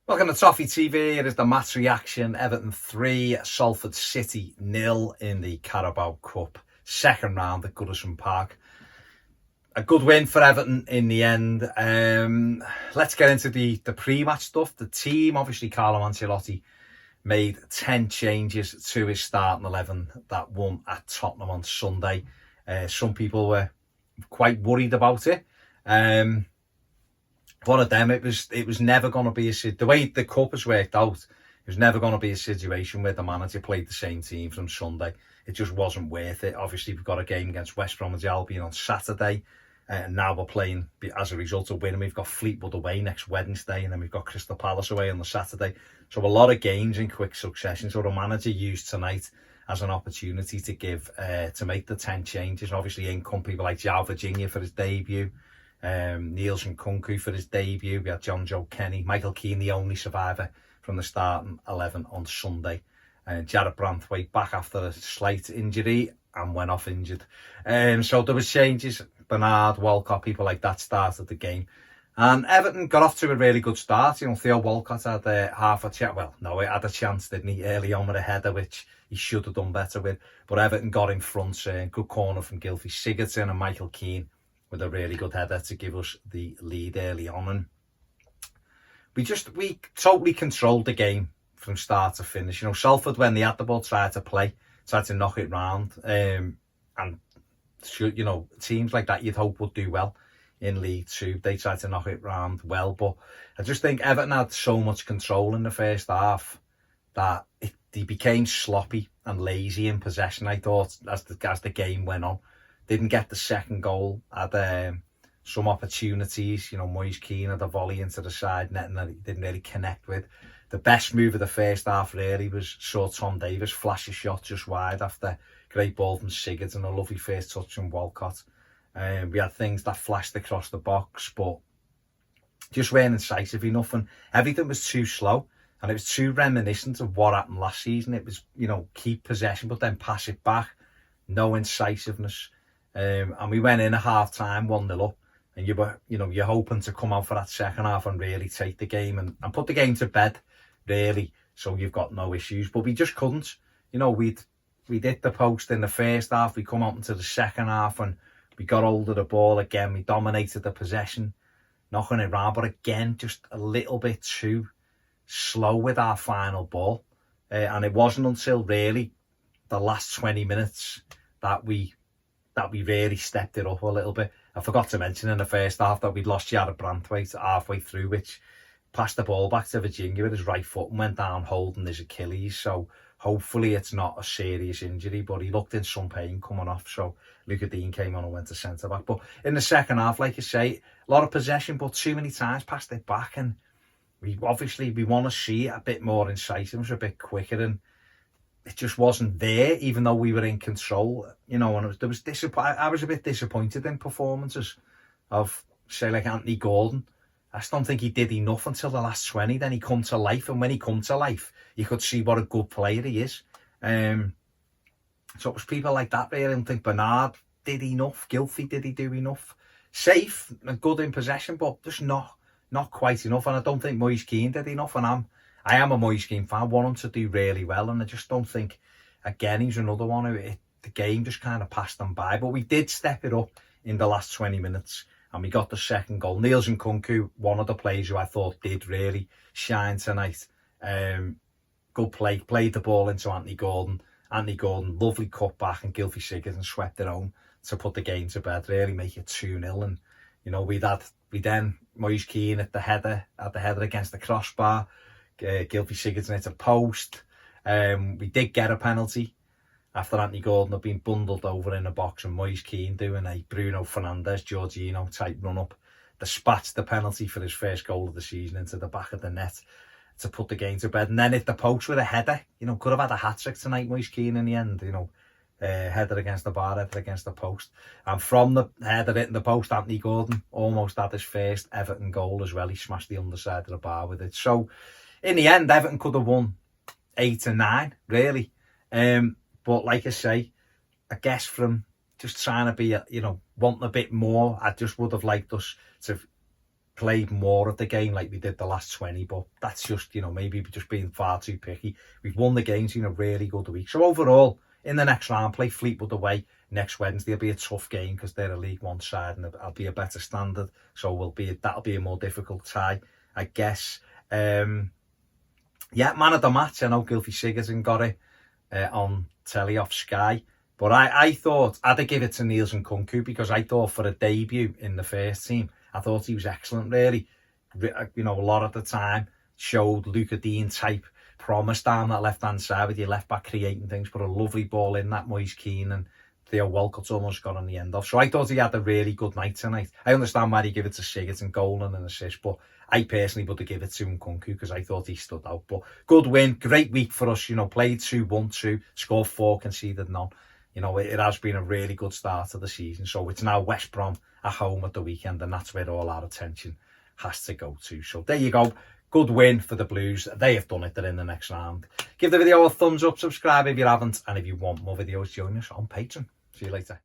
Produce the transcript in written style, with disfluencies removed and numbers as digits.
Welcome to Toffee TV. It is the match reaction. Everton 3, Salford City 0 in the Carabao Cup. Second round at Goodison Park. A good win for Everton in the end. Let's get into the pre-match stuff. The team, obviously Carlo Ancelotti made 10 changes to his starting 11 that won at Tottenham on Sunday. Some people were quite worried about it. One of them, it was never going to be the way the cup has worked out, it was never going to be a situation where the manager played the same team from Sunday. It just wasn't worth it. Obviously, we've got a game against West Bromwich Albion on Saturday, and now we're playing, as a result of winning, we've got Fleetwood away next Wednesday, and then we've got Crystal Palace away on the Saturday. So a lot of games in quick succession. So the manager used tonight as an opportunity to make the 10 changes. Obviously, in come people like João Virginia for his debut. Niels Nkunku for his debut. We had John Joe Kenny, Michael Keane, the only survivor from the starting 11 on Sunday. Jared Branthwaite back after a slight injury and went off injured. So there was changes. Bernard, Walcott, people like that started the game. And Everton got off to a really good start. You know, Theo Walcott had half a chance. Well, no, he had a chance, didn't he, early on with a header, which he should have done better with. But Everton got in front. Good corner from Gylfi Sigurdsson and Michael Keane with a really good header to give us the lead early on. And we totally controlled the game from start to finish. You know, Salford, when they had the ball, tried to knock it round. And, you know, teams like that you'd hope would do well in League Two. They tried to knock it round well. But I just think Everton had so much control in the first half that they became sloppy and lazy in possession, I thought, as the game went on. Didn't get the second goal, had some opportunities. You know, Moise Kean had a volley into the side net and that he didn't really connect with. The best move of the first half really was Tom Davies flash a shot just wide after great ball from Sigurdsson and a lovely first touch from Walcott. We had things that flashed across the box, but just weren't incisive enough, and everything was too slow, and it was too reminiscent of what happened last season. It was, you know, keep possession but then pass it back, no incisiveness. And we went in at half time 1-0 up, and you're hoping to come out for that second half and really take the game and put the game to bed, really, so you've got no issues. But we just couldn't. You know, we hit the post in the first half, we come out into the second half and we got hold of the ball again, we dominated the possession, knocking it round, but again, just a little bit too slow with our final ball. And it wasn't until really the last 20 minutes that we really stepped it up a little bit. I forgot to mention in the first half that we'd lost Jared Branthwaite halfway through, which passed the ball back to Virginia with his right foot and went down holding his Achilles. So hopefully it's not a serious injury, but he looked in some pain coming off. So Luca Dean came on and went to centre back. But in the second half, like you say, a lot of possession, but too many times passed it back. And we want to see it a bit more incisive, a bit quicker, and it just wasn't there, even though we were in control, you know. And I was a bit disappointed in performances of, say, like Anthony Gordon. I just don't think he did enough until the last 20. Then he come to life, and when he come to life, you could see what a good player he is. So it was people like that, really. I don't think Bernard did enough. Gylfi, did he do enough? Safe and good in possession, but just not quite enough. And I don't think Moise Kean did enough. And I am a Moise Kean fan, want him to do really well, and I just don't think, again, he's another one who the game just kind of passed him by. But we did step it up in the last 20 minutes, and we got the second goal. Niels Nkunku, one of the players who I thought did really shine tonight. Good play, played the ball into Anthony Gordon. Anthony Gordon, lovely cut back, and Gylfi Sigurdsson swept it home to put the game to bed, really make it 2-0. And, you know, we then Moise Kean at the header against the crossbar. Gylfi Sigurdsson hit a post. We did get a penalty after Anthony Gordon had been bundled over in a box, and Moise Kean doing a Bruno Fernandes, Jorginho type run up, dispatched the penalty for his first goal of the season into the back of the net to put the game to bed, and then hit the post with a header. You know, could have had a hat-trick tonight, Moise Kean, in the end. You know, header against the bar, header against the post, and from the header hitting the post, Anthony Gordon almost had his first Everton goal as well. He smashed the underside of the bar with it. So in the end, Everton could have won 8-9, really. But like I say, I guess from just trying to be, wanting a bit more, I just would have liked us to played more of the game like we did the last 20, but that's just, you know, maybe just being far too picky. We've won the games in a really good week. So overall, in the next round, play Fleetwood away next Wednesday. It'll be a tough game because they're a League One side and it'll be a better standard. So that'll be a more difficult tie, I guess. Yeah, man of the match. I know Gylfi Sigurdsson got it on telly off Sky. But I thought I'd give it to Nielsen Kunku because I thought for a debut in the first team, I thought he was excellent, really. You know, a lot of the time showed Luca Dean type promise down that left-hand side with your left-back creating things, put a lovely ball in that Moise Kean and Theo Walcott's almost got on the end off. So I thought he had a really good night tonight. I understand why he give it to Sigurdsson, goal and an assist, but I personally would have given it to Nkunku because I thought he stood out. But good win, great week for us, you know, played 2-1-2, scored 4, conceded none. You know, it has been a really good start to the season. So it's now West Brom at home at the weekend, and that's where all our attention has to go to. So there you go. Good win for the Blues. They have done it. They're in the next round. Give the video a thumbs up, subscribe if you haven't, and if you want more videos, join us on Patreon. See you later.